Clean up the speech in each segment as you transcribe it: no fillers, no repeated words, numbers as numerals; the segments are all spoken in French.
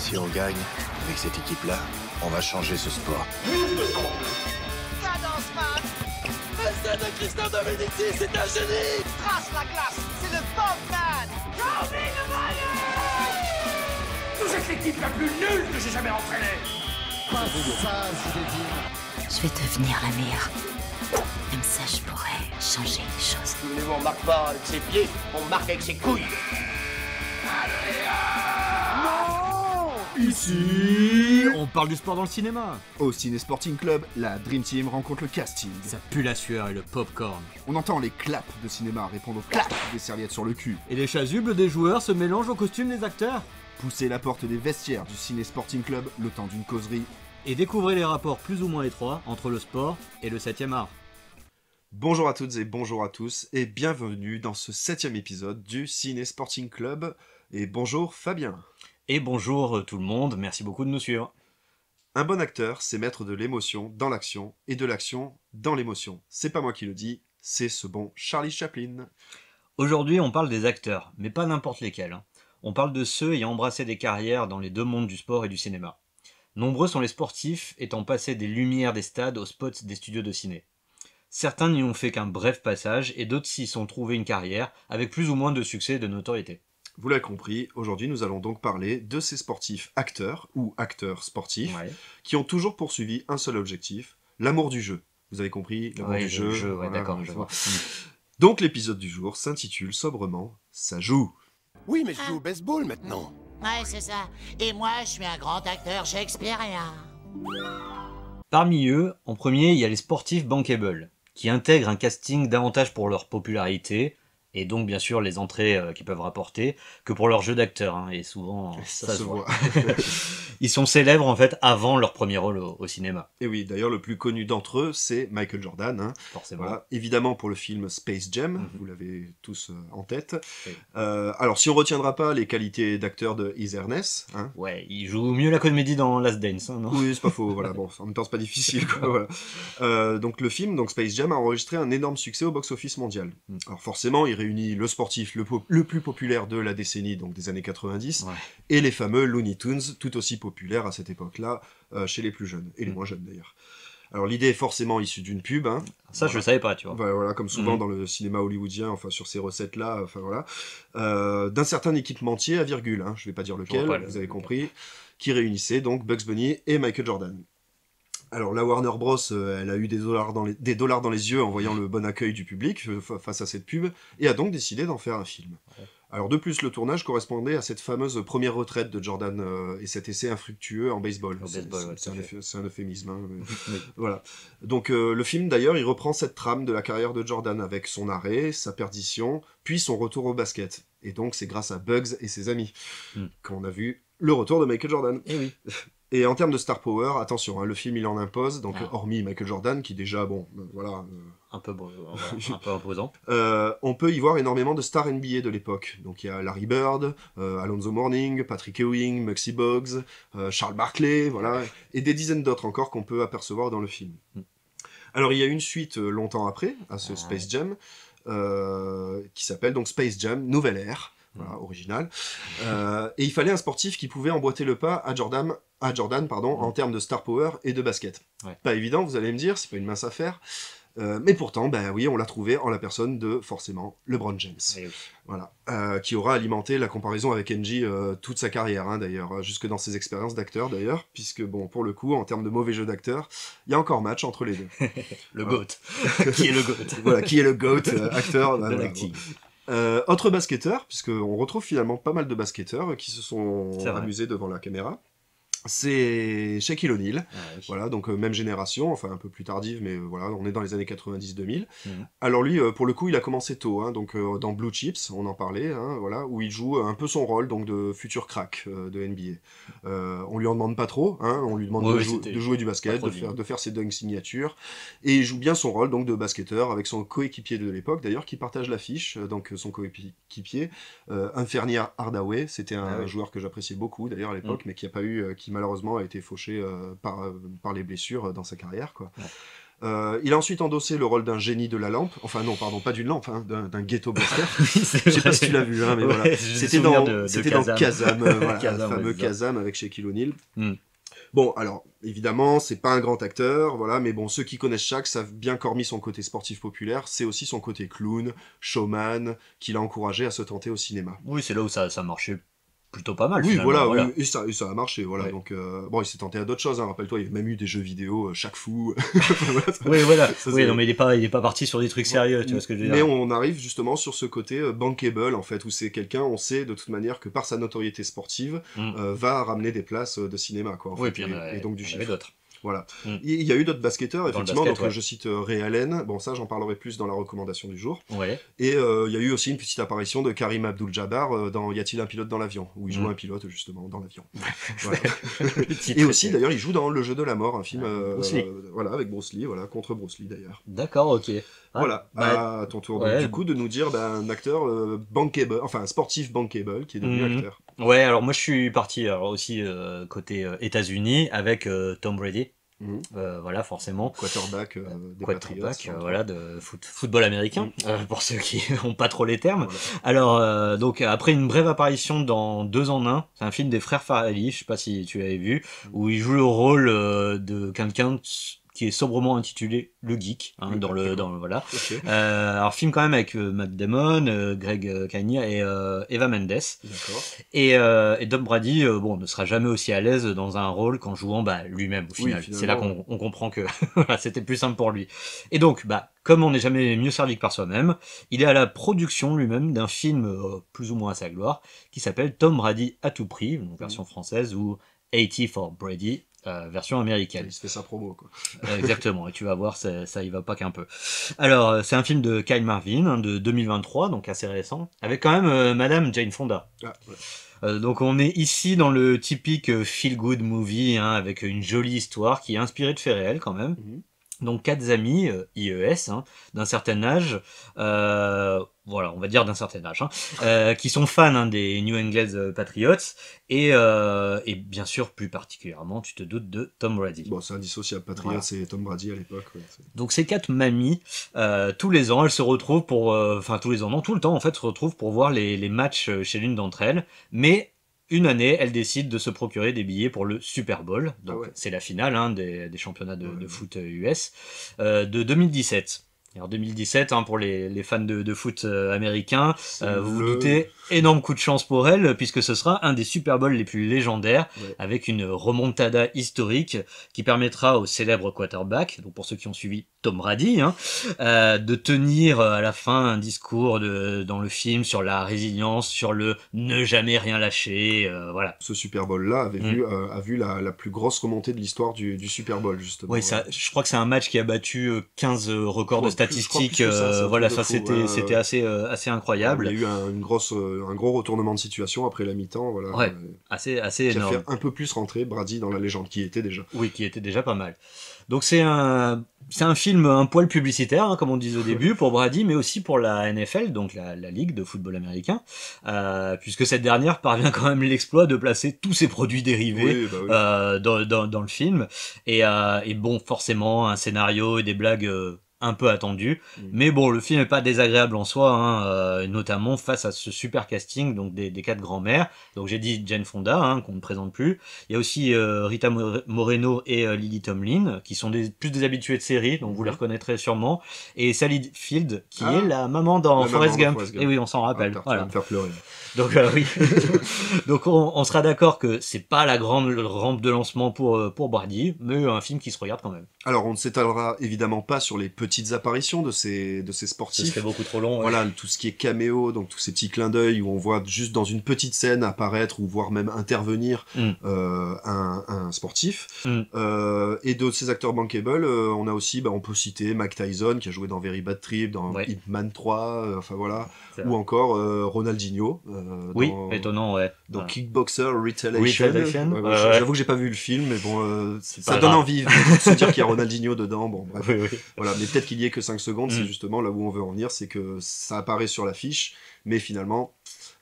Si on gagne, avec cette équipe-là, on va changer ce sport. Cadence man. Essaie de Christian Domenici, c'est un génie. Trace la glace, c'est le Bumpman. Vous êtes l'équipe la plus nulle que j'ai jamais entraînée. Je vais devenir la meilleure. Comme ça, je pourrais changer les choses. Nous on marque pas avec ses pieds, on marque avec ses couilles. Ici, on parle du sport dans le cinéma. Au Ciné Sporting Club, la Dream Team rencontre le casting. Ça pue la sueur et le popcorn. On entend les claps de cinéma répondre aux claps des serviettes sur le cul. Et les chasubles des joueurs se mélangent aux costumes des acteurs. Poussez la porte des vestiaires du Ciné Sporting Club le temps d'une causerie. Et découvrez les rapports plus ou moins étroits entre le sport et le 7e art. Bonjour à toutes et bonjour à tous et bienvenue dans ce 7e épisode du Ciné Sporting Club. Et bonjour Fabien. Et bonjour tout le monde, merci beaucoup de nous suivre. Un bon acteur, c'est mettre de l'émotion dans l'action et de l'action dans l'émotion. C'est pas moi qui le dis, c'est ce bon Charlie Chaplin. Aujourd'hui, on parle des acteurs, mais pas n'importe lesquels. On parle de ceux ayant embrassé des carrières dans les deux mondes du sport et du cinéma. Nombreux sont les sportifs étant passés des lumières des stades aux spots des studios de ciné. Certains n'y ont fait qu'un bref passage et d'autres s'y sont trouvés une carrière avec plus ou moins de succès et de notoriété. Vous l'avez compris, aujourd'hui nous allons donc parler de ces sportifs acteurs ou acteurs sportifs qui ont toujours poursuivi un seul objectif, l'amour du jeu. Vous avez compris, l'amour du jeu. Ouais, d'accord, je vois. Donc l'épisode du jour s'intitule sobrement « Ça joue ». Oui, mais je joue au baseball maintenant. Ouais, c'est ça. Et moi, je suis un grand acteur shakespearien. Parmi eux, en premier, il y a les sportifs bankable, qui intègrent un casting davantage pour leur popularité, et donc bien sûr les entrées qu'ils peuvent rapporter, que pour leur jeu d'acteur, hein, et souvent ça se voit. Ils sont célèbres en fait avant leur premier rôle au cinéma. Et oui, d'ailleurs le plus connu d'entre eux c'est Michael Jordan, hein. Forcément. Voilà. Évidemment pour le film Space Jam, vous l'avez tous en tête. Oui. Alors si on retiendra pas les qualités d'acteur de Heath Ernest, hein. Ouais, il joue mieux la comédie dans Last Dance, hein, non ? Oui, c'est pas faux, voilà, bon, en même temps c'est pas difficile, quoi, voilà. Donc le film, donc Space Jam, a enregistré un énorme succès au box-office mondial. Alors forcément, il réunit le sportif le plus populaire de la décennie, donc des années 90, et les fameux Looney Tunes, tout aussi populaires à cette époque-là, chez les plus jeunes, et les moins jeunes d'ailleurs. Alors l'idée est forcément issue d'une pub, hein. Ça je le savais pas, tu vois. Voilà, comme souvent dans le cinéma hollywoodien, enfin sur ces recettes-là, enfin voilà, d'un certain équipementier à virgule, hein, je vais pas dire lequel, vous avez compris, qui réunissait donc Bugs Bunny et Michael Jordan. Alors la Warner Bros, elle a eu des dollars dans les yeux en voyant le bon accueil du public face à cette pub, et a donc décidé d'en faire un film. Alors de plus, le tournage correspondait à cette fameuse première retraite de Jordan et cet essai infructueux en baseball. C'est un euphémisme. Hein, mais... Voilà. Donc le film d'ailleurs, il reprend cette trame de la carrière de Jordan avec son arrêt, sa perdition, puis son retour au basket. Et donc c'est grâce à Bugs et ses amis qu'on a vu le retour de Michael Jordan. Et oui. Et en termes de star power, attention, hein, le film il en impose, donc hormis Michael Jordan, qui déjà, bon, voilà... un peu imposant. On peut y voir énormément de stars NBA de l'époque. Donc il y a Larry Bird, Alonzo Mourning, Patrick Ewing, Muggsy Bogues, Charles Barkley, voilà, et des dizaines d'autres encore qu'on peut apercevoir dans le film. Alors il y a une suite longtemps après, à ce Space Jam, qui s'appelle donc Space Jam, Nouvelle Ère. Voilà, original. Et il fallait un sportif qui pouvait emboîter le pas à Jordan, en termes de star power et de basket. Pas évident, vous allez me dire, c'est pas une mince affaire. Mais pourtant, ben oui, on l'a trouvé en la personne de, forcément, LeBron James. Voilà. Qui aura alimenté la comparaison avec NJ toute sa carrière, hein, d'ailleurs, jusque dans ses expériences d'acteur, d'ailleurs, puisque, bon, pour le coup, en termes de mauvais jeu d'acteur, il y a encore match entre les deux. Le GOAT. Qui est le GOAT ? Voilà, qui est le GOAT, acteur de l'acting. Autre basketteur, puisqu'on retrouve finalement pas mal de basketteurs qui se sont amusés devant la caméra, c'est Shaquille O'Neal, voilà, donc même génération, enfin un peu plus tardive, mais voilà, on est dans les années 90-2000. Alors lui, pour le coup, il a commencé tôt, hein, donc dans Blue Chips, on en parlait, hein, voilà, où il joue un peu son rôle donc de futur crack de NBA. On lui en demande pas trop, hein, on lui demande de jouer du basket, de faire ses dunks signatures, et il joue bien son rôle donc de basketteur avec son coéquipier de l'époque, d'ailleurs, qui partage l'affiche, donc son coéquipier, Fernie Hardaway, c'était un joueur que j'appréciais beaucoup d'ailleurs à l'époque, mais qui a pas eu, qui malheureusement a été fauché par les blessures dans sa carrière, quoi. Il a ensuite endossé le rôle d'un génie de la lampe. Enfin non, pardon, pas d'une lampe, hein, d'un ghetto blaster. Oui, Je sais pas si tu l'as vu, hein, mais Ouais, voilà. j'ai C'était souvenir dans, de c'était dans Kazam, voilà, Kazam, le fameux ouais, c'est ça. Kazam avec Shaquille O'Neal. Mm. Bon, alors, évidemment, c'est pas un grand acteur, voilà, mais bon, ceux qui connaissent Shaq savent bien qu'hormis son côté sportif populaire, c'est aussi son côté clown, showman, qui l'a encouragé à se tenter au cinéma. Oui, c'est là où ça marchait plutôt pas mal. Oui, finalement, voilà, oui, et ça a marché, voilà. Ouais. Donc, bon, il s'est tenté à d'autres choses, hein, rappelle-toi, il y a même eu des jeux vidéo, Shaq Fu. Oui, voilà. Ça, Oui, c'est- non, mais il est pas parti sur des trucs sérieux, tu vois ce que je veux Mais dire. on arrive justement sur ce côté bankable, en fait, où c'est quelqu'un, on sait de toute manière que par sa notoriété sportive, Mm. va ramener des places de cinéma, quoi. En Oui, fait, puis et donc du il y en chiffre. avait d'autres. Voilà. Mm. Il y a eu d'autres basketteurs, Dans le effectivement, basket, donc ouais. je cite Ray Allen, bon ça j'en parlerai plus dans la recommandation du jour, Ouais. et il y a eu aussi une petite apparition de Karim Abdul-Jabbar dans Y a-t-il un pilote dans l'avion, où il joue Mm. un pilote justement dans l'avion. Voilà. Le titre Et aussi était- d'ailleurs il joue dans Le jeu de la mort, un film Bruce Lee. voilà, avec Bruce Lee, voilà, contre Bruce Lee d'ailleurs. D'accord, ok. Ah, Voilà, bah, à ton tour ouais. donc, du coup de nous dire un acteur bankable, enfin un sportif bankable qui est devenu Mhm. acteur. ouais, alors moi je suis parti alors aussi côté États-Unis avec Tom Brady. Mhm. Voilà, forcément. Quarterback des Quarterback, Patriots. voilà, de football américain, pour ceux qui ont pas trop les termes. Voilà. Alors, donc, après une brève apparition dans 2 en 1, c'est un film des frères Farrelly, je sais pas si tu l'avais vu, où il joue le rôle de quelqu'un qui est sobrement intitulé Le Geek, hein, Oui, voilà. Ok, Alors, film quand même avec Matt Damon, Greg Kinnear et Eva Mendes. d'accord. Et Tom Brady, bon, ne sera jamais aussi à l'aise dans un rôle qu'en jouant lui-même au final. finalement, C'est là qu'on comprend que voilà, c'était plus simple pour lui. Et donc, comme on n'est jamais mieux servi que par soi-même, il est à la production lui-même d'un film plus ou moins à sa gloire qui s'appelle Tom Brady à tout prix, donc version française, ou 80 for Brady, version américaine. Il se fait sa promo, quoi. Exactement, et tu vas voir, ça y va pas qu'un peu. Alors, c'est un film de Kyle Marvin, hein, de 2023, donc assez récent, avec quand même Madame Jane Fonda. Ah, ouais. Donc on est ici dans le typique feel-good movie, hein, avec une jolie histoire qui est inspirée de faits réels quand même. Mhm. Donc 4 amis, IES, hein, d'un certain âge, voilà, on va dire d'un certain âge, hein, qui sont fans, hein, des New England Patriots, et bien sûr plus particulièrement, tu te doutes, de Tom Brady. Bon, c'est indissociable, Patriots Voilà. et Tom Brady à l'époque. Ouais, Donc ces 4 mamies, tous les ans, elles se retrouvent pour, enfin tous les ans, non, tout le temps en fait, se retrouvent pour voir les matchs chez l'une d'entre elles, mais une année, elles décident de se procurer des billets pour le Super Bowl, donc Ah ouais. c'est la finale, hein, des championnats de Ouais. foot US, de 2017. Alors 2017, hein, pour les fans de foot américains, vous vous le- doutez, énorme coup de chance pour elle, puisque ce sera un des Super Bowls les plus légendaires, Ouais. avec une remontada historique qui permettra au célèbre quarterback, donc pour ceux qui ont suivi Tom Brady, hein, de tenir à la fin un discours dans le film sur la résilience, sur le ne jamais rien lâcher, voilà. Ce Super Bowl-là a vu la plus grosse remontée de l'histoire du Super Bowl, justement. Oui, ça, je crois que c'est un match qui a battu 15 records de Je crois plus statistiques. que ça, c'est un Voilà, truc ça de fou, c'était assez Il y incroyable, a eu un gros retournement de situation après la mi-temps, voilà, Ouais. assez qui a énorme. fait un peu plus rentrer Brady dans la légende, qui était déjà. Oui, qui était déjà pas mal. Donc c'est un film un poil publicitaire, hein, comme on disait au début, pour Brady, mais aussi pour la NFL, donc la Ligue de football américain, puisque cette dernière parvient quand même l'exploit de placer tous ses produits dérivés Oui, bah oui. dans le film. Et bon, forcément, un scénario et des blagues un peu attendues. Mais bon, le film n'est pas désagréable en soi, hein, notamment face à ce super casting donc des 4 grands-mères. Donc j'ai dit Jane Fonda, hein, qu'on ne présente plus. Il y a aussi Rita Moreno et Lily Tomlin, qui sont plus des habitués de série, donc vous les reconnaîtrez sûrement. Et Sally Field, qui est la maman dans La Forrest maman dans Gump. Forrest Gump. Et oui, on s'en rappelle. Ah, tu Voilà. vas me faire pleurer. Donc oui. Donc on sera d'accord que c'est pas la grande rampe de lancement pour Brady, mais un film qui se regarde quand même. Alors, on ne s'étalera évidemment pas sur les petites apparitions de ces Ce sportifs. serait beaucoup trop long. Ouais. Voilà, tout ce qui est caméo, donc tous ces petits clins d'œil où on voit juste dans une petite scène apparaître ou voire même intervenir un sportif. Et de ces acteurs bankable, on a aussi, on peut citer Mike Tyson qui a joué dans Very Bad Trip, dans Ip Man 3, enfin voilà, C'est ou vrai. encore Ronaldinho. Oui, dans, étonnant, ouais. dans Voilà. Kickboxer Retaliation. Retaliation, Ouais, ouais. J'avoue que j'ai pas vu le film, mais bon, ça pas donne grave. envie de se dire qu'il y a Ronaldinho dedans. Bon, bref. Oui, oui. Voilà, mais peut-être qu'il y ait que 5 secondes, c'est justement là où on veut en venir, c'est que ça apparaît sur l'affiche, mais finalement,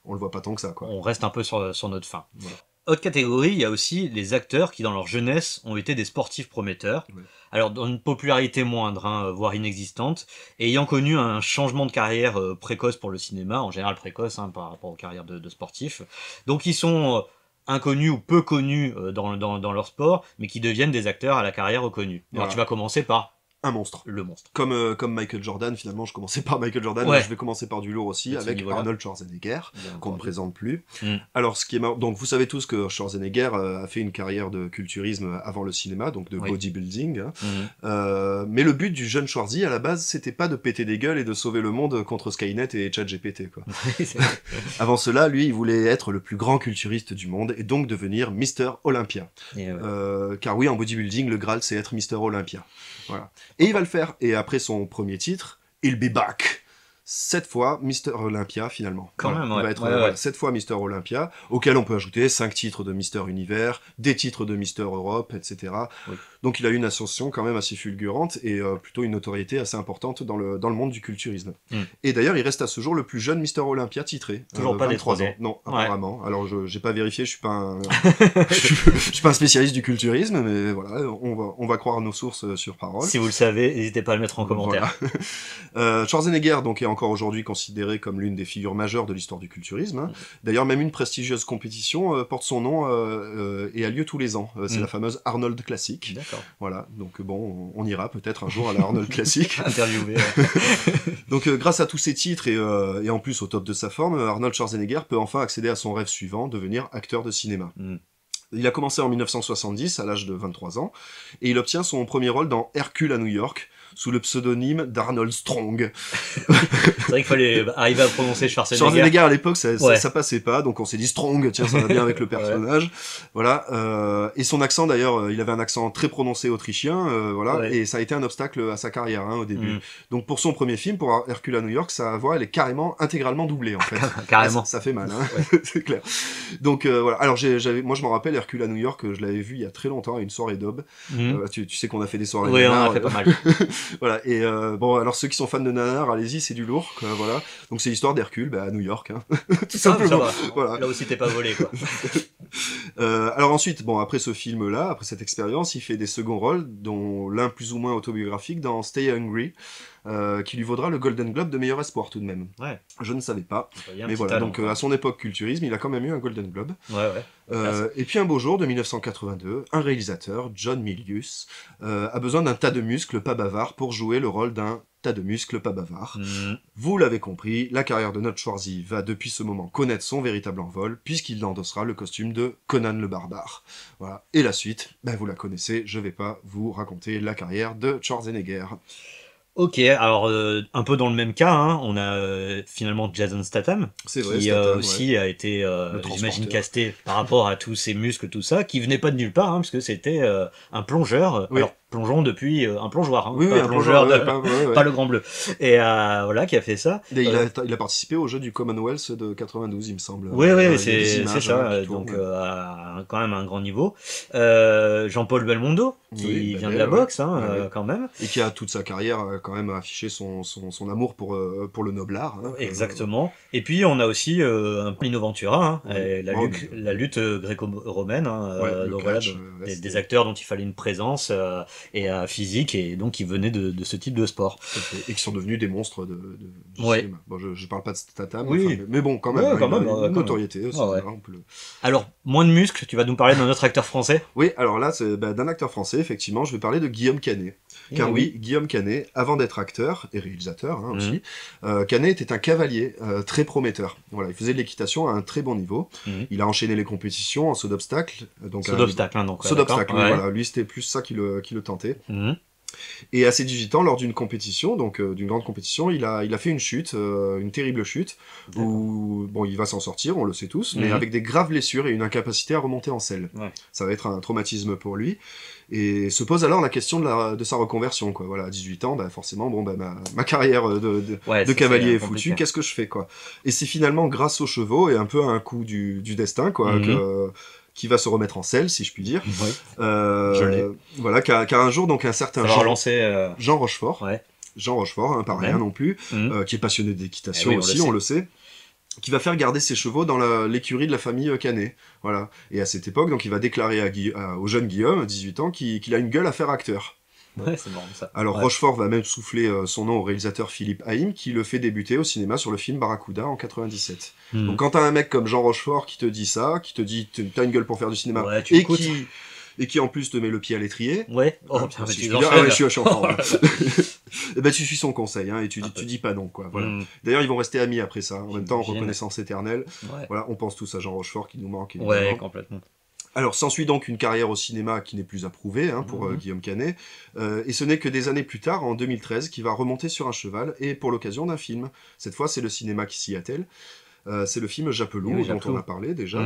on le voit pas tant que ça, quoi. On reste un peu sur notre fin. Voilà. Autre catégorie, il y a aussi les acteurs qui dans leur jeunesse ont été des sportifs prometteurs. Ouais. Alors dans une popularité moindre, hein, voire inexistante, et ayant connu un changement de carrière précoce pour le cinéma, en général précoce hein, par rapport aux carrières de sportifs. Donc ils sont inconnus ou peu connus dans leur sport, mais qui deviennent des acteurs à la carrière reconnue. Alors Voilà. tu vas commencer par Un monstre. le monstre. Comme Michael Jordan, finalement, je commençais par Michael Jordan, Ouais. mais je vais commencer par du lourd aussi, À ce avec niveau-là. Arnold Schwarzenegger, Bien qu'on ne entendu. présente plus. Mm. Alors, ce qui est marrant, donc vous savez tous que Schwarzenegger a fait une carrière de culturisme avant le cinéma, donc de Oui. bodybuilding. Hein. Mhm. Mais le but du jeune Schwarzy, à la base, c'était pas de péter des gueules et de sauver le monde contre Skynet et ChatGPT, quoi. Avant cela, lui, il voulait être le plus grand culturiste du monde et donc devenir Mister Olympia. Et, ouais. Car oui, en bodybuilding, le Graal, c'est être Mister Olympia. Voilà. Et il va le faire. Et après son premier titre, He'll be back. 7 fois Mister Olympia, finalement. Quand même, Il ouais. va être Ouais, ouais. 7 fois Mister Olympia, auquel on peut ajouter 5 titres de Mister Univers, des titres de Mister Europe, etc. Oui. Donc il a eu une ascension quand même assez fulgurante et plutôt une notoriété assez importante dans le monde du culturisme. Mm. Et d'ailleurs, il reste à ce jour le plus jeune Mister Olympia titré. Toujours pas 23 détrôné. ans. Non, Ouais. apparemment. Alors, j'ai pas vérifié, je suis pas un... je suis pas un spécialiste du culturisme, mais voilà, on va croire nos sources sur parole. Si vous le savez, n'hésitez pas à le mettre en commentaire. Voilà. Schwarzenegger donc, est encore aujourd'hui considéré comme l'une des figures majeures de l'histoire du culturisme. Hein. D'ailleurs, même une prestigieuse compétition porte son nom et a lieu tous les ans. C'est la fameuse Arnold Classic. D'accord. Voilà, donc bon, on ira peut-être un jour à la Arnold Classic. Interviewé. Donc grâce à tous ces titres et en plus au top de sa forme, Arnold Schwarzenegger peut enfin accéder à son rêve suivant, devenir acteur de cinéma. Mm. Il a commencé en 1970, à l'âge de 23 ans, et il obtient son premier rôle dans Hercule à New York, sous le pseudonyme d'Arnold Strong. C'est vrai qu'il fallait arriver à prononcer Schwarzenegger. Schwarzenegger à l'époque, Ouais. ça passait pas, donc on s'est dit Strong, tiens, ça va bien avec le personnage. Ouais. Voilà. Et son accent d'ailleurs, il avait un accent très prononcé autrichien, voilà, Ouais. et ça a été un obstacle à sa carrière hein, au début. Mm. Donc pour son premier film, pour Hercule à New York, sa voix elle est carrément intégralement doublée en fait. Carrément. Ça fait mal, hein. C'est clair. Donc voilà. Alors moi je me rappelle Hercule à New York, je l'avais vu il y a très longtemps à une soirée d'aube. Mm. Tu sais qu'on a fait des soirées. Oui, on en nanar, a fait pas mal. Voilà. Et bon, alors ceux qui sont fans de nanar, allez-y, c'est du lourd, quoi, voilà. Donc c'est l'histoire d'Hercule à New York, hein. Tout simplement. Ça va. Voilà. Là aussi, t'es pas volé, quoi. Alors ensuite, bon, après ce film-là, après cette expérience, il fait des seconds rôles, dont l'un plus ou moins autobiographique dans Stay Hungry, qui lui vaudra le Golden Globe de meilleur espoir tout de même. Ouais. Je ne savais pas. Il y a un Mais petit voilà, talent, donc quoi. à son époque culturisme, il a quand même eu un Golden Globe. Ouais. Et puis un beau jour de 1982, un réalisateur, John Milius, a besoin d'un tas de muscles pas bavards pour jouer le rôle d'un tas de muscles pas bavards. Mm. Vous l'avez compris, la carrière de notre Schwarzy va depuis ce moment connaître son véritable envol, puisqu'il endossera le costume de Conan le Barbare. Voilà. Et la suite, vous la connaissez, je vais pas vous raconter la carrière de Schwarzenegger. Ok, alors un peu dans le même cas, hein, on a finalement Jason Statham, C'est vrai, qui Statham, aussi a été, transporteur. j'imagine, casté par rapport à tous ses muscles, tout ça, qui venait pas de nulle part, hein, parce que c'était un plongeur, Oui. alors plongeons depuis un plongeoir, hein, Oui, pas un un plongeur, plongeur, ouais. pas le grand bleu, et voilà, qui a fait ça. Et il a participé au jeu du Commonwealth de 92, il me semble. Oui, Il y a des c'est images, ça, qui tournent, donc ouais. quand même un grand niveau. Jean-Paul Belmondo, qui Oui, vient de la boxe, hein, Ouais. quand même. Et qui a toute sa carrière quand même affiché son amour pour le noble art. Hein. Exactement. Et puis on a aussi un peu Lino Ventura, hein, Oui. et la lutte gréco-romaine, hein, Ouais, le donc voilà, catch, des acteurs dont il fallait une présence et physique, et donc qui venaient de ce type de sport. Et qui sont devenus des monstres du Ouais. cinéma. Bon, je parle pas de Statham, Oui. enfin, mais bon, quand même, Ouais, hein, quand il a même, une quand même. notoriété. Aussi, Ouais. voilà, on peut le... Alors, moins de muscles, tu vas nous parler d'un autre acteur français. Oui, alors là, c'est d'un acteur français, effectivement, je vais parler de Guillaume Canet. Car oui, Guillaume Canet, avant d'être acteur et réalisateur hein, aussi, Canet était un cavalier très prometteur. Voilà, il faisait de l'équitation à un très bon niveau. Il a enchaîné les compétitions en saut d'obstacle. Saut d'obstacle, hein, donc. Saut d'obstacle, oui, ouais. voilà. Lui, c'était plus ça qui le tentait. Mhm. Et à ses 18 ans, lors d'une compétition, donc d'une grande compétition, il a fait une chute, une terrible chute, où bon, il va s'en sortir, on le sait tous, mais avec des graves blessures et une incapacité à remonter en selle. Ouais. Ça va être un traumatisme pour lui. Et se pose alors la question de sa reconversion, quoi. Voilà, à 18 ans, forcément, bon, ma carrière de cavalier est foutue, qu'est-ce que je fais, quoi. Et c'est finalement grâce aux chevaux et un peu à un coup du destin, quoi, qui va se remettre en selle, si je puis dire. Oui. Je l'ai. Voilà, car un jour, donc, un certain Ça va relancer. Jean Rochefort, Ouais. Jean Rochefort, hein, pas rien non plus, qui est passionné d'équitation Eh oui, aussi, on le sait, qui va faire garder ses chevaux dans l'écurie de la famille Canet. Voilà. Et à cette époque, donc, il va déclarer au jeune Guillaume, 18 ans, qu'il a une gueule à faire acteur. Ouais, c'est marrant ça. Alors ouais. Rochefort va même souffler son nom au réalisateur Philippe Haïm, qui le fait débuter au cinéma sur le film Barracuda en 97. Donc quand t'as un mec comme Jean Rochefort qui te dit ça, qui te dit t'as une gueule pour faire du cinéma, Ouais, et qui en plus te met le pied à l'étrier. Ouais. Oh, Hein, putain, si tu je puis dire, je suis encore. Et ben tu suis son conseil, hein, et tu dis pas non, quoi. Voilà. D'ailleurs, ils vont rester amis après ça. En même temps, en reconnaissance éternelle. Ouais. Voilà, on pense tous à Jean Rochefort qui nous manque. Évidemment. Ouais, complètement. Alors, s'ensuit donc une carrière au cinéma qui n'est plus approuvée pour Guillaume Canet, et ce n'est que des années plus tard, en 2013, qu'il va remonter sur un cheval, et pour l'occasion d'un film. Cette fois, c'est le cinéma qui s'y attelle. C'est le film Japelou, dont on a parlé déjà,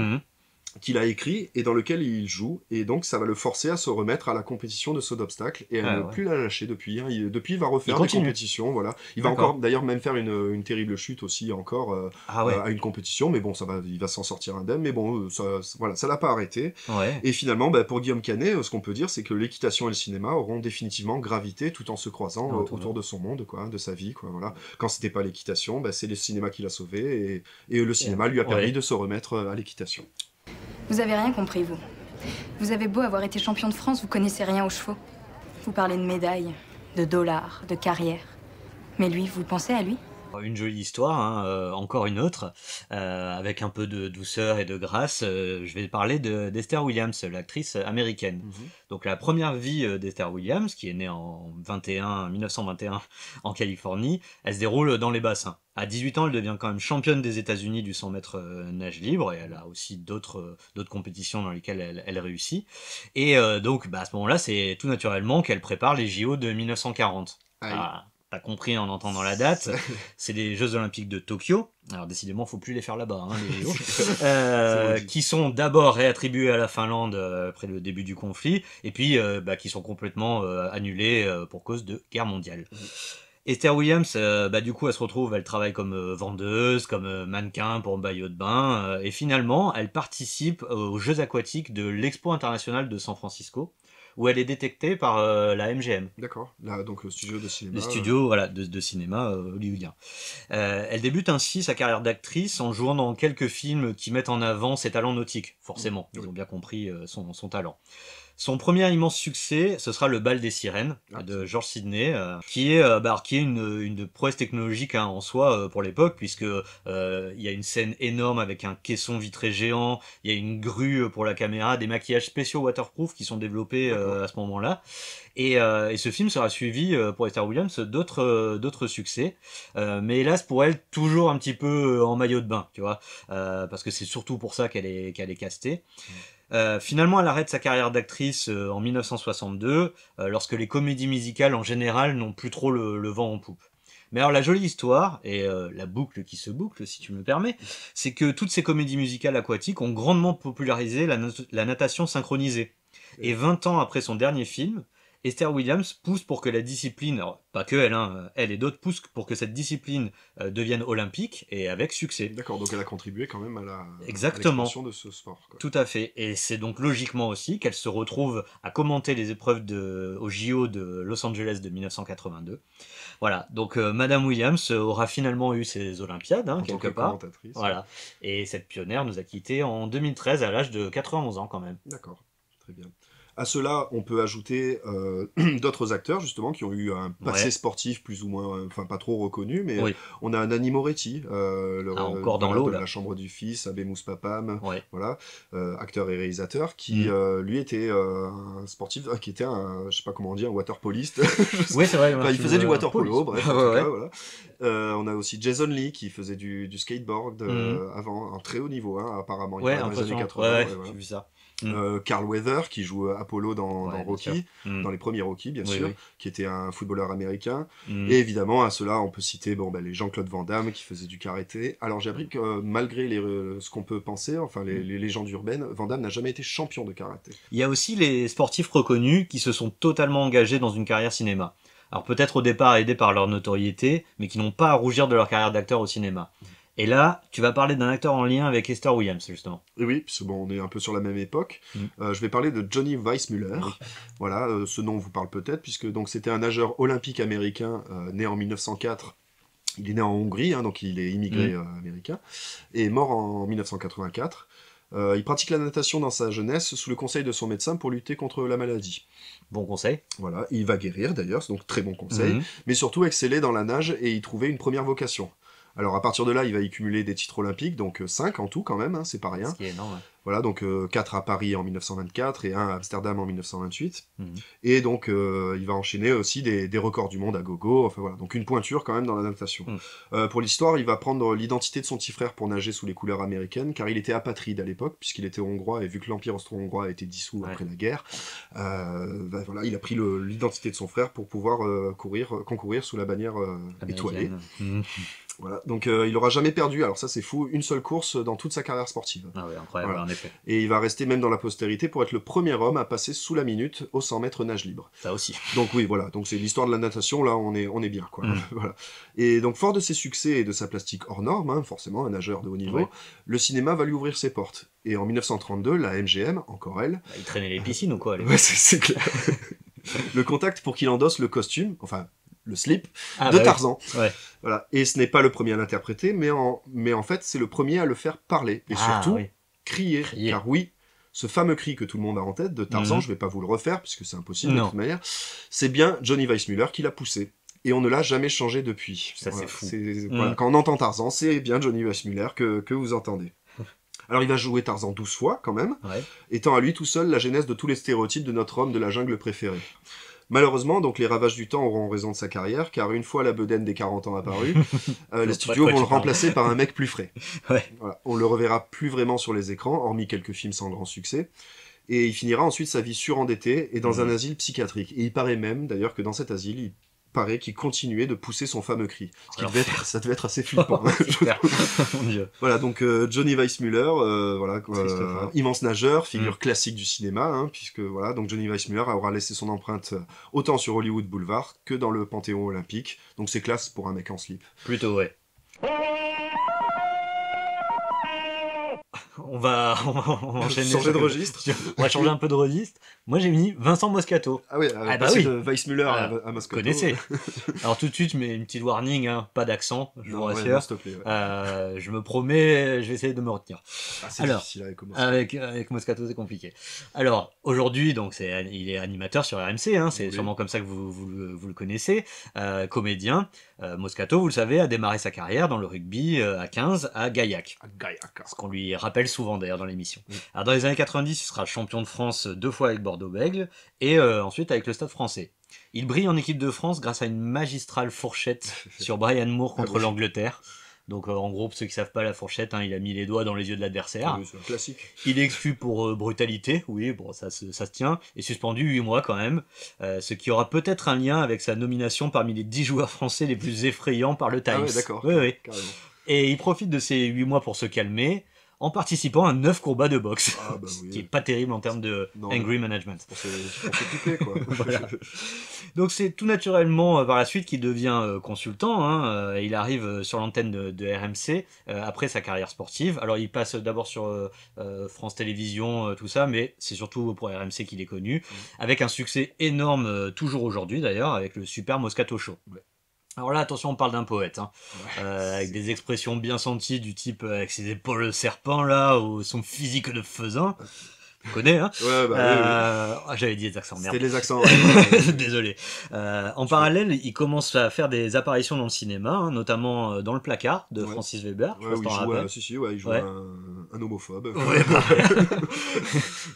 qu'il a écrit et dans lequel il joue, et donc ça va le forcer à se remettre à la compétition de saut d'obstacle, et à ne plus la lâcher depuis. Hein. Depuis, il va refaire des compétitions, voilà. Il va encore, d'ailleurs, même faire une terrible chute aussi encore à une compétition, mais bon, il va s'en sortir indemne, mais bon, ça l'a pas arrêté. Ouais. Et finalement, pour Guillaume Canet, ce qu'on peut dire, c'est que l'équitation et le cinéma auront définitivement gravité tout en se croisant autour de son monde, quoi, de sa vie, quoi, voilà. Quand c'était pas l'équitation, c'est le cinéma qui l'a sauvé, et le cinéma lui a permis de se remettre à l'équitation. Vous avez rien compris, vous. Vous avez beau avoir été champion de France, vous connaissez rien aux chevaux. Vous parlez de médailles, de dollars, de carrière. Mais lui, vous pensez à lui ? Une jolie histoire, hein, encore une autre, avec un peu de douceur et de grâce. Je vais parler d'Esther Williams, l'actrice américaine. Donc la première vie d'Esther Williams, qui est née en 1921 en Californie, elle se déroule dans les bassins. À 18 ans, elle devient quand même championne des États-Unis du 100 mètres nage libre, et elle a aussi d'autres compétitions dans lesquelles elle réussit. Et donc à ce moment-là, c'est tout naturellement qu'elle prépare les JO de 1940. T'as compris en entendant la date, c'est les Jeux Olympiques de Tokyo. Alors décidément, faut plus les faire là-bas, hein, les JO. Qui sont d'abord réattribués à la Finlande après le début du conflit, et puis qui sont complètement annulés pour cause de guerre mondiale. Esther Williams, du coup, elle se retrouve, elle travaille comme vendeuse, comme mannequin pour maillot de bain, et finalement, elle participe aux Jeux aquatiques de l'Expo internationale de San Francisco, où elle est détectée par la MGM. D'accord, là, donc le studio de cinéma. Le studio de cinéma hollywoodien. Elle débute ainsi sa carrière d'actrice en jouant dans quelques films qui mettent en avant ses talents nautiques, forcément. Ils ont bien compris son talent. Son premier immense succès, ce sera Le Bal des Sirènes de George Sidney, qui est une prouesse technologique en soi pour l'époque, puisque il y a une scène énorme avec un caisson vitré géant, il y a une grue pour la caméra, des maquillages spéciaux waterproof qui sont développés à ce moment-là. Et ce film sera suivi pour Esther Williams d'autres succès, mais hélas pour elle toujours un petit peu en maillot de bain, tu vois, parce que c'est surtout pour ça qu'elle est castée. Finalement, elle arrête sa carrière d'actrice en 1962, lorsque les comédies musicales en général n'ont plus trop le vent en poupe. Mais alors la jolie histoire, et la boucle qui se boucle si tu me permets, c'est que toutes ces comédies musicales aquatiques ont grandement popularisé la natation synchronisée. Et 20 ans après son dernier film, Esther Williams pousse pour que la discipline, alors pas que elle, elle et d'autres poussent pour que cette discipline devienne olympique, et avec succès. D'accord, donc elle a contribué quand même à l'expansion de ce sport, quoi. Tout à fait, et c'est donc logiquement aussi qu'elle se retrouve à commenter les épreuves au JO de Los Angeles de 1982. Voilà, donc Madame Williams aura finalement eu ses Olympiades, quelque part. Voilà, et cette pionnière nous a quittés en 2013 à l'âge de 91 ans quand même. D'accord, très bien. À cela, on peut ajouter d'autres acteurs, justement, qui ont eu un passé sportif plus ou moins, enfin pas trop reconnu, mais on a Nanni Moretti, encore dans l'eau, de La Chambre du Fils, Abemus Papam, voilà, acteur et réalisateur, qui lui était un sportif, qui était un, je sais pas comment dire, un waterpoliste. Oui, c'est vrai. Il faisait du waterpolo, bref, en tout cas, voilà. On a aussi Jason Lee, qui faisait du skateboard avant, un très haut niveau, apparemment, dans les années 80. J'ai vu ça. Carl Weather qui joue Apollo dans Rocky, dans les premiers Rocky bien sûr, qui était un footballeur américain, et évidemment à cela on peut citer les Jean-Claude Van Damme qui faisait du karaté. Alors j'ai appris que malgré ce qu'on peut penser, enfin les légendes urbaines, Van Damme n'a jamais été champion de karaté. Il y a aussi les sportifs reconnus qui se sont totalement engagés dans une carrière cinéma. Alors peut-être au départ aidés par leur notoriété, mais qui n'ont pas à rougir de leur carrière d'acteur au cinéma. Et là, tu vas parler d'un acteur en lien avec Esther Williams, justement. Oui, parce que on est un peu sur la même époque. Je vais parler de Johnny Weissmuller. Voilà, ce nom vous parle peut-être, puisque donc c'était un nageur olympique américain né en 1904 Il est né en Hongrie, hein, donc il est immigré américain, et est mort en 1984. Il pratique la natation dans sa jeunesse sous le conseil de son médecin pour lutter contre la maladie. Bon conseil. Voilà, il va guérir d'ailleurs, donc très bon conseil, mais surtout exceller dans la nage et y trouver une première vocation. Alors à partir de là, il va y cumuler des titres olympiques, donc 5 en tout quand même, hein, c'est pas rien. Ce qui est énorme. Voilà, donc 4 à Paris en et 1 à Amsterdam en 1928. Et donc il va enchaîner aussi des records du monde à gogo, enfin voilà, donc une pointure quand même dans la natation. Pour l'histoire, il va prendre l'identité de son petit frère pour nager sous les couleurs américaines, car il était apatride à l'époque, puisqu'il était hongrois, et vu que l'Empire austro-hongrois a été dissous après la guerre, voilà, il a pris l'identité de son frère pour pouvoir concourir sous la bannière étoilée. Voilà, donc il aura jamais perdu, alors ça c'est fou, une seule course dans toute sa carrière sportive. Ah ouais, incroyable, voilà. En effet. Et il va rester même dans la postérité pour être le premier homme à passer sous la minute au 100 mètres nage libre. Ça aussi. Donc oui, voilà, donc c'est l'histoire de la natation, là on est bien, quoi. Voilà. Et donc fort de ses succès et de sa plastique hors norme, hein, forcément, un nageur de haut niveau, le cinéma va lui ouvrir ses portes. Et en 1932, la MGM, encore elle... Il traînait les piscines ou quoi? Ouais, c'est clair. Le contacte pour qu'il endosse le costume, enfin... le slip de Tarzan. Ouais. Voilà. Et ce n'est pas le premier à l'interpréter, mais en fait, c'est le premier à le faire parler. Et surtout, crier. Car oui, ce fameux cri que tout le monde a en tête de Tarzan, je ne vais pas vous le refaire, puisque c'est impossible de toute manière, c'est bien Johnny Weissmuller qui l'a poussé. Et on ne l'a jamais changé depuis. Ça, c'est fou. Voilà, quand on entend Tarzan, c'est bien Johnny Weissmuller que vous entendez. Alors il va jouer Tarzan 12 fois, quand même, étant à lui tout seul la genèse de tous les stéréotypes de notre homme de la jungle préféré. Malheureusement, donc les ravages du temps auront raison de sa carrière, car une fois la bedaine des 40 ans apparue, les studios vont le remplacer par un mec plus frais. Voilà. On le reverra plus vraiment sur les écrans, hormis quelques films sans grand succès. Et il finira ensuite sa vie surendetté et dans un asile psychiatrique. Et il paraît même, d'ailleurs, que dans cet asile, il paraît qu'il continuait de pousser son fameux cri. Ça devait être assez flippant. Mon Dieu. Voilà, donc Johnny Weissmuller, immense nageur, figure classique du cinéma, hein, puisque voilà, donc Johnny Weissmuller aura laissé son empreinte autant sur Hollywood Boulevard que dans le Panthéon olympique. Donc c'est classe pour un mec en slip. Plutôt, ouais. On va enchaîner. Changer de registre. On va changer un peu de registre. Moi j'ai mis Vincent Moscato. Ah oui, de Weissmuller à Moscato. Connaissez. Alors tout de suite, je mets une petite warning, hein, pas d'accent, je vous rassure. S'il te plaît, je me promets, je vais essayer de me retenir. C'est difficile avec Moscato, c'est compliqué. Alors aujourd'hui, donc il est animateur sur RMC, hein, c'est sûrement comme ça que vous le connaissez. Comédien. Moscato, vous le savez, a démarré sa carrière dans le rugby à 15 à Gaillac. Ce qu'on lui rappelle souvent d'ailleurs dans l'émission. Alors dans les années 90, il sera champion de France 2 fois avec Bordeaux-Bègles et ensuite avec le Stade français. Il brille en équipe de France grâce à une magistrale fourchette sur Brian Moore contre l'Angleterre. Donc en gros, pour ceux qui savent pas la fourchette, hein, il a mis les doigts dans les yeux de l'adversaire. C'est un classique. Il est exclu pour brutalité, oui, bon, ça se tient, et suspendu 8 mois quand même, ce qui aura peut-être un lien avec sa nomination parmi les 10 joueurs français les plus effrayants par le Times. Ah ouais, d'accord. Oui. Carrément. Et il profite de ces 8 mois pour se calmer, en participant à 9 combats de boxe. Ce qui est pas terrible en termes de angry management. Pour s'occuper, quoi. Voilà. Donc c'est tout naturellement par la suite qu'il devient consultant. Hein. Il arrive sur l'antenne de RMC après sa carrière sportive. Alors il passe d'abord sur France Télévisions, tout ça, mais c'est surtout pour RMC qu'il est connu, avec un succès énorme toujours aujourd'hui d'ailleurs, avec le Super Moscato Show. Alors là, attention, on parle d'un poète, hein. Avec des expressions bien senties du type avec ses épaules serpent là, ou son physique de faisan. Tu connais, hein? J'avais dit les accents, merde. C'était les accents. Désolé. En parallèle, il commence à faire des apparitions dans le cinéma, hein, notamment dans Le Placard de Francis Weber. Il joue un homophobe.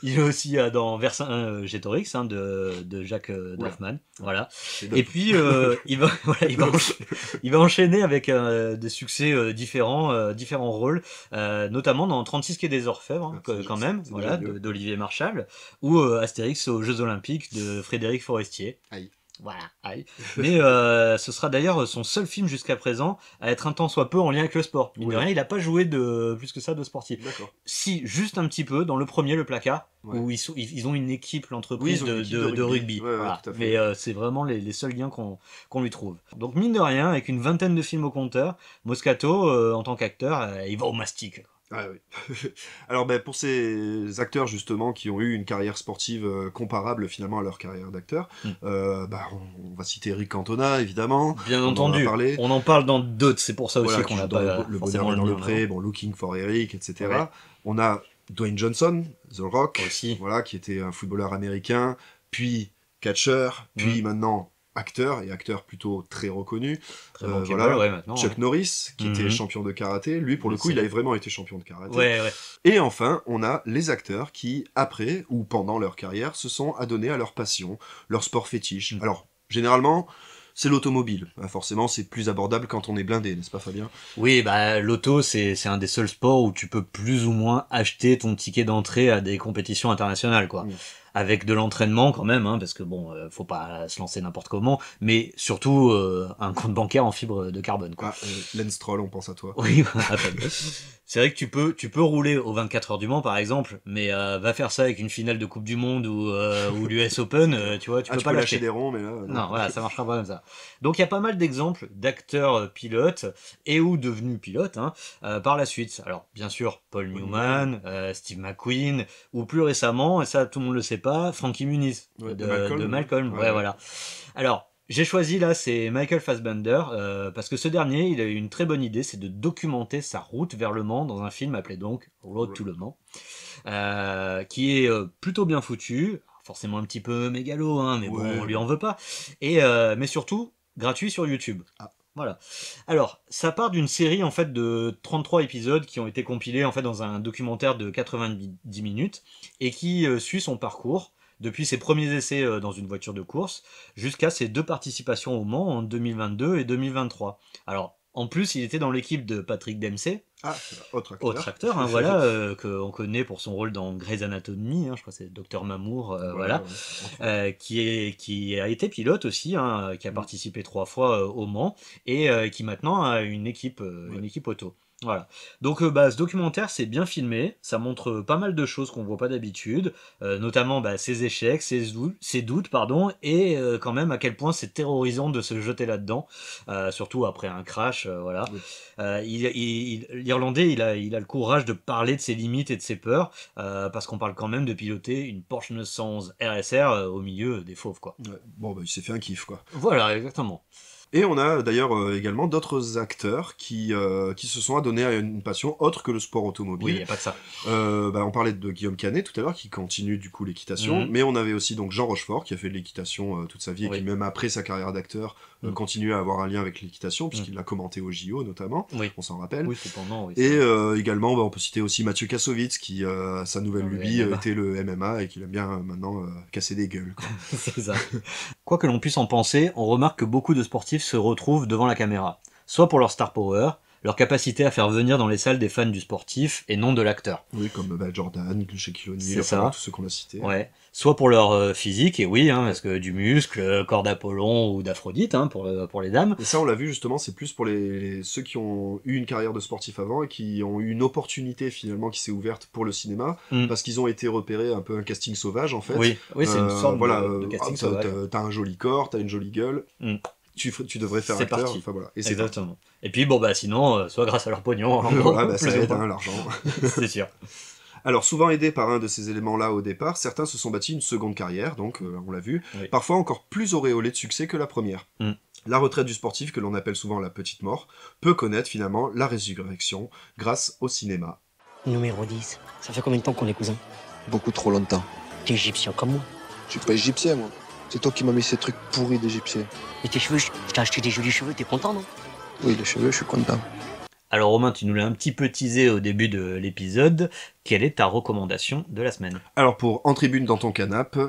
Il est aussi dans Vercingétorix de Jacques Dorfman. Voilà. Et puis il va enchaîner avec des succès différents rôles, notamment dans 36 quai des Orfèvres, quand même, voilà, d'Olivier Marchal, ou Astérix aux Jeux Olympiques de Frédéric Forestier. Aïe. Voilà, aïe. Mais ce sera d'ailleurs son seul film jusqu'à présent à être un tant soit peu en lien avec le sport. Mine de rien, il n'a pas joué plus que ça de sportif. Si, juste un petit peu, dans le premier, Le Placard, où ils ont une équipe, l'entreprise de rugby. Voilà. Mais c'est vraiment les seuls liens qu'on lui trouve. Donc mine de rien, avec une vingtaine de films au compteur, Moscato, en tant qu'acteur, il va au mastic. Ah oui. Alors pour ces acteurs justement qui ont eu une carrière sportive comparable finalement à leur carrière d'acteur, on va citer Eric Cantona évidemment. Bien entendu, on en parle dans d'autres, c'est pour ça aussi qu'on n'a pas le bonheur dans le pré, Looking for Eric, etc. Ouais. On a Dwayne Johnson, The Rock, aussi. Voilà, qui était un footballeur américain, puis catcheur, puis maintenant acteur, et acteur plutôt très reconnu. Très voilà. Maintenant, Chuck Norris, qui était champion de karaté. Lui, pour le coup, il avait vraiment été champion de karaté. Ouais. Et enfin, on a les acteurs qui, après ou pendant leur carrière, se sont adonnés à leur passion, leur sport fétiche. Alors, généralement, c'est l'automobile. Forcément, c'est plus abordable quand on est blindé, n'est-ce pas, Fabien ? Oui, l'auto, c'est un des seuls sports où tu peux plus ou moins acheter ton ticket d'entrée à des compétitions internationales, quoi. Avec de l'entraînement quand même, parce que faut pas se lancer n'importe comment, mais surtout un compte bancaire en fibre de carbone, quoi. Lance Stroll, on pense à toi. Oui, c'est vrai que tu peux rouler aux 24 heures du Mans par exemple, mais va faire ça avec une finale de Coupe du Monde ou l'US Open, tu vois, tu peux pas lâcher des ronds, mais là... Non, voilà, ça marchera pas comme ça. Donc il y a pas mal d'exemples d'acteurs pilotes et ou devenus pilotes par la suite. Alors bien sûr, Paul Newman, Steve McQueen, ou plus récemment, et ça tout le monde le sait pas, Frankie Muniz de Malcolm. Ouais, voilà. Alors, j'ai choisi là, c'est Michael Fassbender, parce que ce dernier, il a eu une très bonne idée, c'est de documenter sa route vers le Mans dans un film appelé donc Road to Le Mans, qui est plutôt bien foutu, forcément un petit peu mégalo, mais bon, on lui en veut pas, et mais surtout gratuit sur YouTube. Voilà. Alors, ça part d'une série en fait de 33 épisodes qui ont été compilés en fait dans un documentaire de 90 minutes et qui suit son parcours depuis ses premiers essais dans une voiture de course jusqu'à ses 2 participations au Mans en 2022 et 2023. Alors, en plus, il était dans l'équipe de Patrick Dempsey. Autre acteur, voilà, qu'on connaît pour son rôle dans Grey's Anatomy, je crois que c'est Dr Mamour, qui a été pilote aussi, qui a participé 3 fois au Mans et qui maintenant a une équipe auto. Voilà. Donc ce documentaire c'est bien filmé, ça montre pas mal de choses qu'on voit pas d'habitude, notamment ses échecs, ses doutes, et quand même à quel point c'est terrorisant de se jeter là-dedans, surtout après un crash, voilà. L'Irlandais il a le courage de parler de ses limites et de ses peurs, parce qu'on parle quand même de piloter une Porsche 911 RSR au milieu des fauves, quoi. Il s'est fait un kiff, quoi. Voilà, exactement. Et on a d'ailleurs également d'autres acteurs qui se sont adonnés à une passion autre que le sport automobile. Oui, il n'y a pas de ça. On parlait de Guillaume Canet tout à l'heure, qui continue du coup l'équitation, mais on avait aussi donc Jean Rochefort, qui a fait de l'équitation toute sa vie, et qui même après sa carrière d'acteur continue à avoir un lien avec l'équitation, puisqu'il l'a commenté au JO notamment, on s'en rappelle. Oui, cependant. Et également, on peut citer aussi Mathieu Kassovitz, qui sa nouvelle lubie était le MMA, et qui aime bien maintenant casser des gueules, quoi. C'est ça. Quoi que l'on puisse en penser, on remarque que beaucoup de sportifs se retrouvent devant la caméra, soit pour leur star power, leur capacité à faire venir dans les salles des fans du sportif et non de l'acteur. Oui, comme Jordan, Shaquille O'Neal, tous ceux qu'on a cités. Ouais. Soit pour leur physique, et oui, parce que du muscle, corps d'Apollon ou d'Aphrodite, pour les dames. Et ça, on l'a vu justement, c'est plus pour ceux qui ont eu une carrière de sportif avant et qui ont eu une opportunité finalement qui s'est ouverte pour le cinéma, parce qu'ils ont été repérés un peu un casting sauvage en fait. Oui, c'est une sorte de casting sauvage. T'as un joli corps, t'as une jolie gueule. Tu devrais faire acteur. Parti. Enfin, voilà. Et exactement. Parti. Et puis sinon, soit grâce à leur pognon. Ça aide, l'argent. C'est sûr. Alors, souvent aidés par un de ces éléments-là au départ, certains se sont bâtis une seconde carrière, donc on l'a vu, parfois encore plus auréolée de succès que la première. La retraite du sportif, que l'on appelle souvent la petite mort, peut connaître finalement la résurrection grâce au cinéma. Numéro 10, ça fait combien de temps qu'on est cousins ? Beaucoup trop longtemps. T'es égyptien comme moi ? Je suis pas égyptien, moi. C'est toi qui m'as mis ces trucs pourris d'égyptien. Et tes cheveux, je t'ai acheté des jolis cheveux, t'es content, non ? Oui, les cheveux, je suis content. Alors Romain, tu nous l'as un petit peu teasé au début de l'épisode. Quelle est ta recommandation de la semaine ? Alors pour En Tribune dans ton canapé,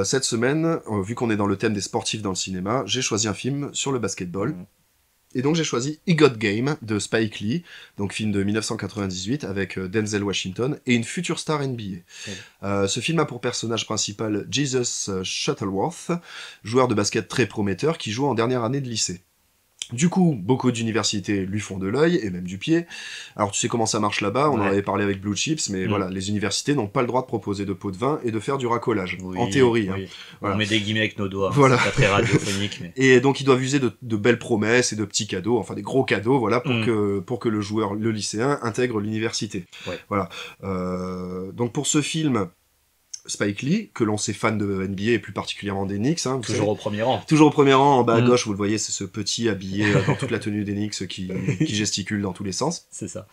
cette semaine, vu qu'on est dans le thème des sportifs dans le cinéma, j'ai choisi un film sur le basketball. Et donc j'ai choisi I Got Game de Spike Lee, donc film de 1998 avec Denzel Washington et une future star NBA. Ce film a pour personnage principal Jesus Shuttleworth, joueur de basket très prometteur qui joue en dernière année de lycée. Du coup, beaucoup d'universités lui font de l'œil, et même du pied. Alors tu sais comment ça marche là-bas, on en avait parlé avec Blue Chips, mais voilà, les universités n'ont pas le droit de proposer de pots de vin et de faire du racolage, en théorie. Oui. Hein. Voilà. On met des guillemets avec nos doigts, voilà. C'est pas très radiophonique. Mais... Et donc ils doivent user de belles promesses et de petits cadeaux, enfin des gros cadeaux, voilà, pour que le joueur, le lycéen, intègre l'université. Voilà. Donc pour ce film... Spike Lee, que l'on sait fan de NBA et plus particulièrement des Knicks. Hein, toujours au premier rang. Toujours au premier rang, en bas à gauche, vous le voyez, c'est ce petit habillé dans toute la tenue des Knicks qui gesticule dans tous les sens. C'est ça.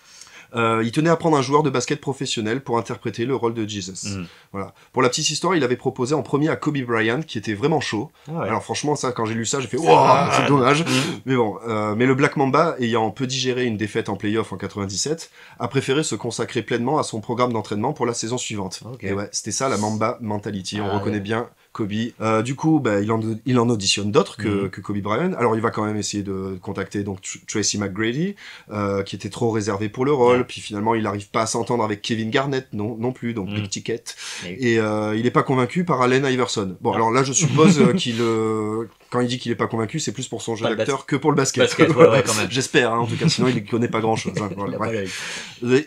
Il tenait à prendre un joueur de basket professionnel pour interpréter le rôle de Jesus. Voilà. Pour la petite histoire, il avait proposé en premier à Kobe Bryant, qui était vraiment chaud. Alors franchement, ça, quand j'ai lu ça, j'ai fait « Wow, c'est dommage !» Mais bon, mais le Black Mamba, ayant peu digéré une défaite en play-off en 97, a préféré se consacrer pleinement à son programme d'entraînement pour la saison suivante. Et ouais, c'était ça la Mamba mentality, on reconnaît bien Kobe. Du coup, il en auditionne d'autres que Kobe Bryant. Alors, il va quand même essayer de contacter donc Tracy McGrady, qui était trop réservé pour le rôle. Puis finalement, il n'arrive pas à s'entendre avec Kevin Garnett non plus, donc Big Ticket. Et il n'est pas convaincu par Allen Iverson. Bon, alors là, je suppose quand il dit qu'il n'est pas convaincu, c'est plus pour son jeu d'acteur que pour le basket. Ouais, quand même. J'espère, hein, en tout cas, sinon il ne connaît pas grand-chose. Hein,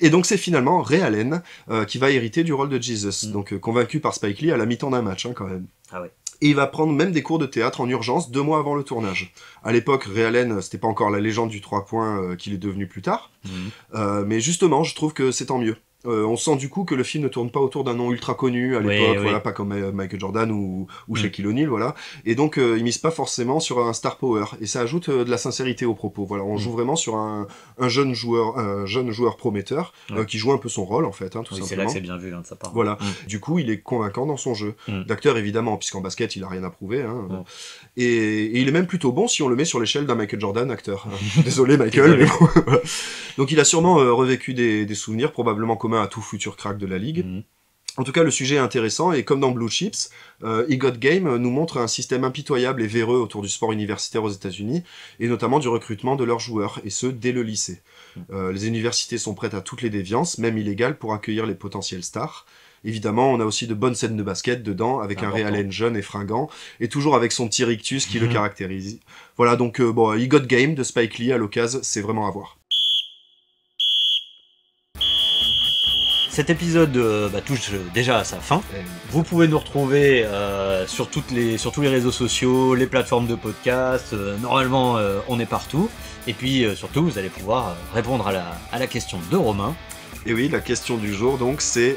et donc, c'est finalement Ray Allen qui va hériter du rôle de Jesus. Donc, convaincu par Spike Lee à la mi-temps d'un match, hein, quand même. Et il va prendre même des cours de théâtre en urgence 2 mois avant le tournage. À l'époque, Ray Allen, c'était pas encore la légende du 3 points qu'il est devenu plus tard. Mais justement, je trouve que c'est tant mieux. On sent du coup que le film ne tourne pas autour d'un nom ultra connu à l'époque, voilà, pas comme Michael Jordan ou Shaquille O'Neal, voilà. Et donc, il mise pas forcément sur un star power. Et ça ajoute de la sincérité au propos. Voilà, on joue vraiment sur un jeune joueur prometteur qui joue un peu son rôle en fait, hein, tout simplement. C'est là que c'est bien vu de sa part. Voilà. Du coup, il est convaincant dans son jeu d'acteur évidemment, puisqu'en basket, il a rien à prouver. Hein. Et il est même plutôt bon si on le met sur l'échelle d'un Michael Jordan acteur. Désolé Michael. Mais bon. Donc, il a sûrement revécu des souvenirs probablement communs à tout futur crack de la ligue. En tout cas, le sujet est intéressant, et comme dans Blue Chips, He Got Game nous montre un système impitoyable et véreux autour du sport universitaire aux États-Unis, et notamment du recrutement de leurs joueurs, et ce, dès le lycée. Les universités sont prêtes à toutes les déviances, même illégales, pour accueillir les potentiels stars. Évidemment, on a aussi de bonnes scènes de basket dedans, avec un Ray Allen jeune et fringant, et toujours avec son petit rictus qui le caractérise. Voilà, donc, He Got Game de Spike Lee, à l'occasion, c'est vraiment à voir. Cet épisode touche déjà à sa fin. Vous pouvez nous retrouver sur tous les réseaux sociaux, les plateformes de podcast. Normalement, on est partout. Et puis surtout, vous allez pouvoir répondre à la question de Romain. Et oui, la question du jour, donc, c'est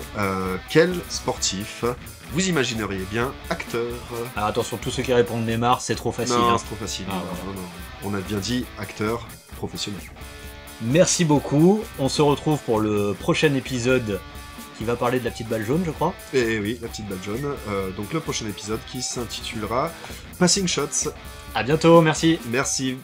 quel sportif vous imagineriez bien acteur? Alors attention, tous ceux qui répondent Neymar, c'est trop facile. Non, hein. c'est trop facile. Non. On a bien dit acteur professionnel. Merci beaucoup. On se retrouve pour le prochain épisode qui va parler de la petite balle jaune, je crois. Et oui, la petite balle jaune. Donc le prochain épisode qui s'intitulera Passing Shots. À bientôt, merci. Merci.